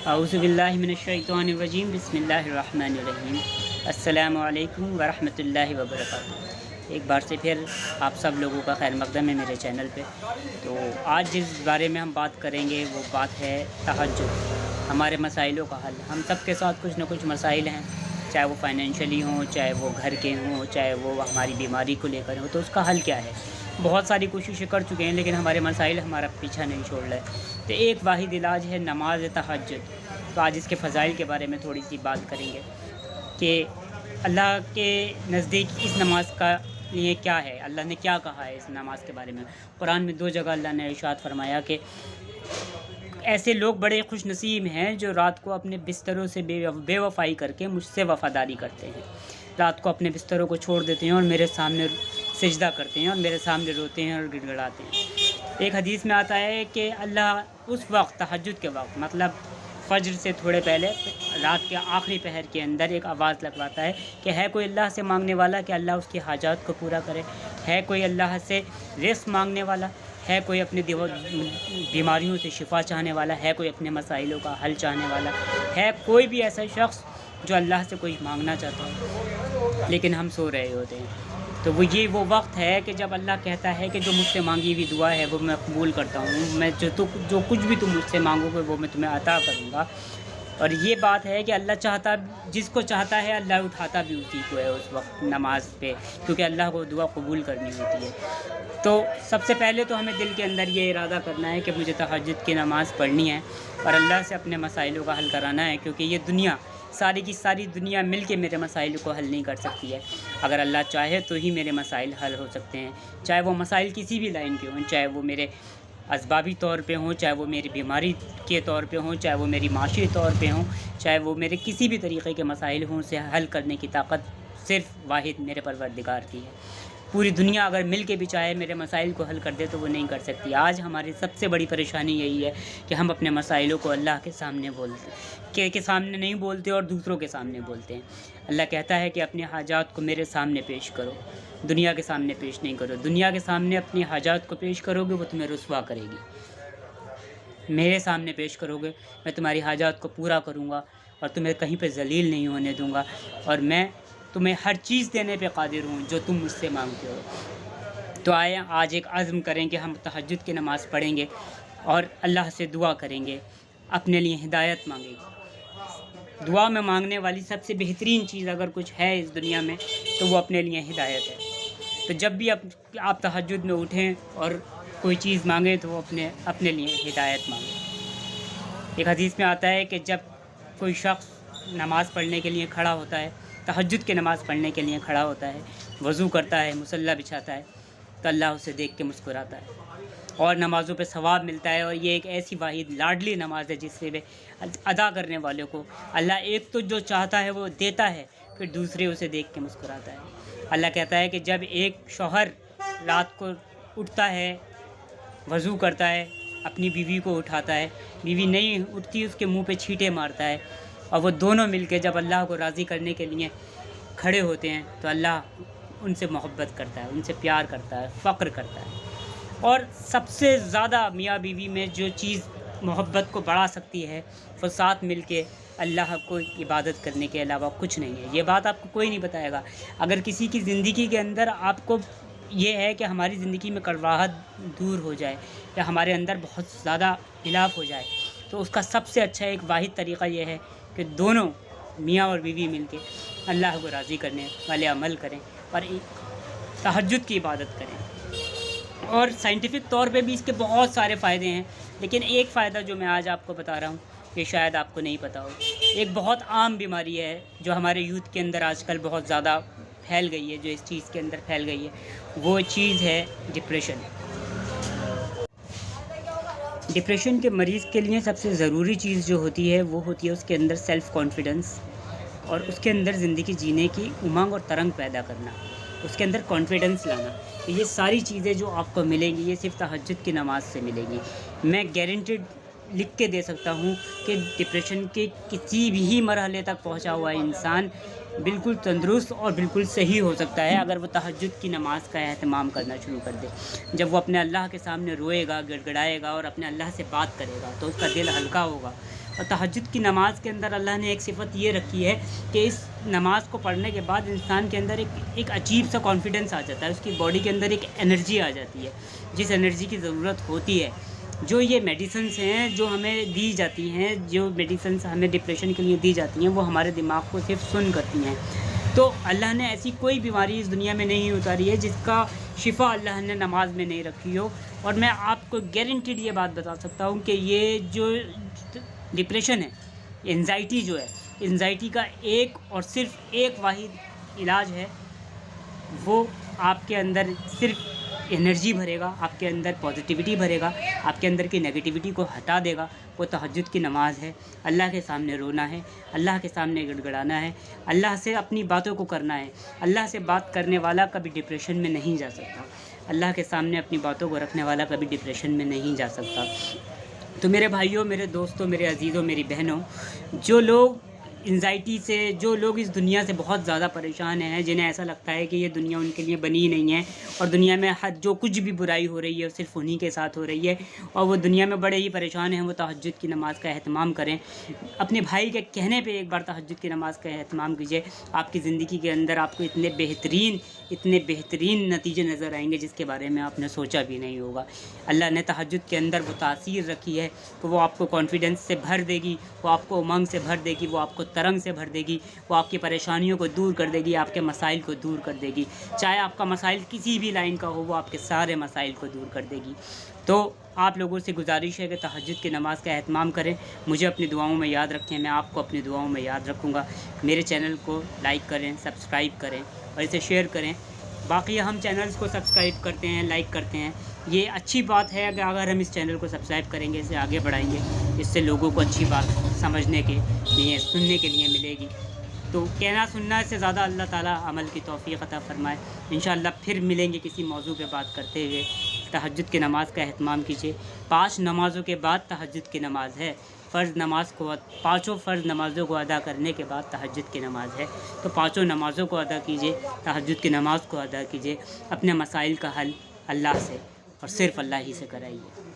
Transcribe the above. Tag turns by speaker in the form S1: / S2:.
S1: اعوذ باللہ من الشیطان الرجیم بسم اللہ الرحمن الرحیم۔ السلام علیکم ورحمۃ اللہ وبرکاتہ۔ ایک بار سے پھر آپ سب لوگوں کا خیر مقدم ہے میرے چینل پہ۔ تو آج جس بارے میں ہم بات کریں گے وہ بات ہے تہجد، ہمارے مسائلوں کا حل۔ ہم سب کے ساتھ کچھ نہ کچھ مسائل ہیں، چاہے وہ فائنینشلی ہوں، چاہے وہ گھر کے ہوں، چاہے وہ ہماری بیماری کو لے کر ہوں، تو اس کا حل کیا ہے؟ بہت ساری کوششیں کر چکے ہیں لیکن ہمارے مسائل ہمارا پیچھا نہیں چھوڑ رہے۔ تو ایک واحد علاج ہے نماز تہجد۔ تو آج اس کے فضائل کے بارے میں تھوڑی سی بات کریں گے کہ اللہ کے نزدیک اس نماز کا لیے کیا ہے، اللہ نے کیا کہا ہے اس نماز کے بارے میں۔ قرآن میں 2 جگہ اللہ نے ارشاد فرمایا کہ ایسے لوگ بڑے خوش نصیب ہیں جو رات کو اپنے بستروں سے بے وفائی کر کے مجھ سے وفاداری کرتے ہیں، رات کو اپنے بستروں کو چھوڑ دیتے ہیں اور میرے سامنے سجدہ کرتے ہیں اور میرے سامنے روتے ہیں اور گڑ گڑاتے ہیں۔ ایک حدیث میں آتا ہے کہ اللہ اس وقت تہجد کے وقت، مطلب فجر سے تھوڑے پہلے، رات کے آخری پہر کے اندر ایک آواز لگواتا ہے کہ ہے کوئی اللہ سے مانگنے والا کہ اللہ اس کی حاجات کو پورا کرے، ہے کوئی اللہ سے رزق مانگنے والا، ہے کوئی اپنی بیماریوں سے شفا چاہنے والا، ہے کوئی اپنے مسائلوں کا حل چاہنے والا، ہے کوئی بھی ایسا شخص جو اللہ سے کوئی مانگنا چاہتا ہے لیکن ہم سو رہے ہوتے ہیں۔ تو وہ وقت ہے کہ جب اللہ کہتا ہے کہ جو مجھ سے مانگی ہوئی دعا ہے وہ میں قبول کرتا ہوں، میں جو کچھ بھی تم مجھ سے مانگو گے وہ میں تمہیں عطا کروں گا۔ اور یہ بات ہے کہ اللہ چاہتا، جس کو چاہتا ہے اللہ اٹھاتا بھی اسی کو ہے اس وقت نماز پہ، کیونکہ اللہ کو دعا قبول کرنی ہوتی ہے۔ تو سب سے پہلے تو ہمیں دل کے اندر یہ ارادہ کرنا ہے کہ مجھے تہجد کی نماز پڑھنی ہے اور اللہ سے اپنے مسائلوں کا حل کرانا ہے، کیونکہ یہ دنیا، ساری کی ساری دنیا مل کے میرے مسائل کو حل نہیں کر سکتی ہے۔ اگر اللہ چاہے تو ہی میرے مسائل حل ہو سکتے ہیں، چاہے وہ مسائل کسی بھی لائن کے ہوں، چاہے وہ میرے اسبابی طور پہ ہوں، چاہے وہ میری بیماری کے طور پہ ہوں، چاہے وہ میری معاشی طور پہ ہوں، چاہے وہ میرے کسی بھی طریقے کے مسائل ہوں، اسے حل کرنے کی طاقت صرف واحد میرے پروردگار کی ہے۔ پوری دنیا اگر مل کے بھی چاہے میرے مسائل کو حل کر دے تو وہ نہیں کر سکتی۔ آج ہماری سب سے بڑی پریشانی یہی ہے کہ ہم اپنے مسائلوں کو اللہ کے سامنے بولتے کے سامنے نہیں بولتے اور دوسروں کے سامنے بولتے ہیں۔ اللہ کہتا ہے کہ اپنی حاجات کو میرے سامنے پیش کرو، دنیا کے سامنے پیش نہیں کرو۔ دنیا کے سامنے اپنی حاجات کو پیش کرو گے وہ تمہیں رسوا کرے گی، میرے سامنے پیش کرو گے میں تمہاری حاجات کو پورا کروں گا اور تمہیں کہیں پہ ذلیل نہیں ہونے دوں گا، اور میں تمہیں ہر چیز دینے پہ قادر ہوں جو تم مجھ سے مانگتے ہو۔ تو آئے آج ایک عزم کریں کہ ہم تہجد کی نماز پڑھیں گے اور اللہ سے دعا کریں گے، اپنے لیے ہدایت مانگیں گے۔ دعا میں مانگنے والی سب سے بہترین چیز اگر کچھ ہے اس دنیا میں تو وہ اپنے لیے ہدایت ہے۔ تو جب بھی آپ تہجد میں اٹھیں اور کوئی چیز مانگیں تو وہ اپنے لیے ہدایت مانگیں۔ ایک حدیث میں آتا ہے کہ جب کوئی شخص نماز پڑھنے کے لیے کھڑا ہوتا ہے، تہجد کی نماز پڑھنے کے لیے کھڑا ہوتا ہے، وضو کرتا ہے، مصلی بچھاتا ہے، تو اللہ اسے دیکھ کے مسکراتا ہے اور نمازوں پہ ثواب ملتا ہے۔ اور یہ ایک ایسی واحد لاڈلی نماز ہے جس سے ادا کرنے والوں کو اللہ ایک تو جو چاہتا ہے وہ دیتا ہے، پھر دوسرے اسے دیکھ کے مسکراتا ہے۔ اللہ کہتا ہے کہ جب ایک شوہر رات کو اٹھتا ہے، وضو کرتا ہے، اپنی بیوی کو اٹھاتا ہے، بیوی نہیں اٹھتی اس کے منہ پہ چھینٹے مارتا ہے، اور وہ دونوں مل کے جب اللہ کو راضی کرنے کے لیے کھڑے ہوتے ہیں تو اللہ ان سے محبت کرتا ہے، ان سے پیار کرتا ہے، فخر کرتا ہے۔ اور سب سے زیادہ میاں بیوی میں جو چیز محبت کو بڑھا سکتی ہے وہ ساتھ مل کے اللہ کو عبادت کرنے کے علاوہ کچھ نہیں ہے۔ یہ بات آپ کو کوئی نہیں بتائے گا۔ اگر کسی کی زندگی کے اندر آپ کو یہ ہے کہ ہماری زندگی میں کڑواہٹ دور ہو جائے یا ہمارے اندر بہت زیادہ خلاف ہو جائے تو اس کا سب سے اچھا ایک واحد طریقہ یہ ہے کہ دونوں میاں اور بیوی مل کے اللہ کو راضی کرنے والے عمل کریں اور تہجد کی عبادت کریں۔ اور سائنٹیفک طور پہ بھی اس کے بہت سارے فائدے ہیں، لیکن ایک فائدہ جو میں آج آپ کو بتا رہا ہوں یہ شاید آپ کو نہیں پتہ ہو۔ ایک بہت عام بیماری ہے جو ہمارے یوتھ کے اندر آج کل بہت زیادہ پھیل گئی ہے، جو اس چیز کے اندر پھیل گئی ہے، وہ چیز ہے ڈپریشن۔ ڈپریشن کے مریض کے لیے سب سے ضروری چیز جو ہوتی ہے وہ ہوتی ہے اس کے اندر سیلف کانفیڈنس، اور اس کے اندر زندگی جینے کی امنگ اور ترنگ پیدا کرنا، اس کے اندر کانفیڈنس لانا۔ یہ ساری چیزیں جو آپ کو ملیں گی یہ صرف تہجد کی نماز سے ملیں گی۔ میں گارنٹیڈ لکھ کے دے سکتا ہوں کہ ڈپریشن کے کسی بھی مرحلے تک پہنچا ہوا انسان بالکل تندرست اور بالکل صحیح ہو سکتا ہے اگر وہ تہجد کی نماز کا اہتمام کرنا شروع کر دے۔ جب وہ اپنے اللہ کے سامنے روئے گا، گڑ گڑائے گا اور اپنے اللہ سے بات کرے گا تو اس کا دل ہلکا ہوگا اور تہجد کی نماز کے اندر اللہ نے ایک صفت یہ رکھی ہے کہ اس نماز کو پڑھنے کے بعد انسان کے اندر ایک عجیب سا کانفیڈنس آ جاتا ہے، اس کی باڈی کے اندر ایک انرجی آ جاتی ہے، جس انرجی کی ضرورت ہوتی ہے۔ جو یہ میڈیسنس ہیں جو ہمیں دی جاتی ہیں، جو میڈیسنس ہمیں ڈپریشن کے لیے دی جاتی ہیں، وہ ہمارے دماغ کو صرف سن کرتی ہیں۔ تو اللہ نے ایسی کوئی بیماری اس دنیا میں نہیں اتاری ہے جس کا شفا اللہ نے نماز میں نہیں رکھی ہو۔ اور میں آپ کو گارنٹیڈ یہ بات بتا سکتا ہوں کہ یہ جو ڈپریشن ہے، انزائٹی جو ہے، انزائٹی کا ایک اور صرف ایک واحد علاج ہے، وہ آپ کے اندر صرف انرجی بھرے گا، آپ کے اندر پازیٹیوٹی بھرے گا، آپ کے اندر کی نگیٹیوٹی کو ہٹا دے گا۔ وہ تہجد کی نماز ہے، اللہ کے سامنے رونا ہے، اللہ کے سامنے گڑ گڑانا ہے، اللہ سے اپنی باتوں کو کرنا ہے۔ اللہ سے بات کرنے والا کبھی ڈپریشن میں نہیں جا سکتا، اللہ کے سامنے اپنی باتوں کو رکھنے والا کبھی ڈپریشن میں نہیں جا سکتا۔ تو میرے بھائیوں، میرے دوستوں، میرے عزیزوں، میری بہنوں، جو لوگ انزائٹی سے، جو لوگ اس دنیا سے بہت زیادہ پریشان ہیں، جنہیں ایسا لگتا ہے کہ یہ دنیا ان کے لیے بنی ہی نہیں ہے اور دنیا میں جو کچھ بھی برائی ہو رہی ہے وہ صرف انہی کے ساتھ ہو رہی ہے اور وہ دنیا میں بڑے ہی پریشان ہیں، وہ تہجد کی نماز کا اہتمام کریں۔ اپنے بھائی کے کہنے پہ ایک بار تہجد کی نماز کا اہتمام کیجیے، آپ کی زندگی کے اندر آپ کو اتنے بہترین نتیجے نظر آئیں گے جس کے بارے میں آپ نے سوچا بھی نہیں ہوگا۔ اللہ نے تہجد کے اندر وہ تاثیر رکھی ہے کہ وہ آپ کو کانفیڈنس سے بھر دے گی، وہ آپ کو امنگ سے بھر دے گی، وہ آپ کو ترنگ سے بھر دے گی، وہ آپ کی پریشانیوں کو دور کر دے گی، آپ کے مسائل کو دور کر دے گی۔ چاہے آپ کا مسائل کسی بھی لائن کا ہو، وہ آپ کے سارے مسائل کو دور کر دے گی۔ تو آپ لوگوں سے گزارش ہے کہ تہجد کی نماز کا اہتمام کریں، مجھے اپنی دعاؤں میں یاد رکھیں، میں آپ کو اپنی دعاؤں میں یاد رکھوں گا۔ میرے چینل کو لائک کریں، سبسکرائب کریں اور اسے شیئر کریں۔ باقی ہم چینلز کو سبسکرائب کرتے ہیں، لائک کرتے ہیں، یہ اچھی بات ہے کہ اگر ہم اس چینل کو سبسکرائب کریں گے، اسے آگے بڑھائیں گے، اس سے لوگوں کو اچھی بات سمجھنے کے لیے، سننے کے لیے ملے گی۔ تو کہنا سننا سے زیادہ اللہ تعالیٰ عمل کی توفیق عطا فرمائے۔ انشاءاللہ پھر ملیں گے کسی موضوع پہ بات کرتے ہوئے۔ تہجد کی نماز کا اہتمام کیجیے، 5 نمازوں کے بعد تہجد کی نماز ہے، پانچوں فرض نمازوں کو ادا کرنے کے بعد تہجد کی نماز ہے، تو 5 نمازوں کو ادا کیجیے، تہجد کی نماز کو ادا کیجیے، اپنے مسائل کا حل اللہ سے اور صرف اللہ ہی سے کرائیے۔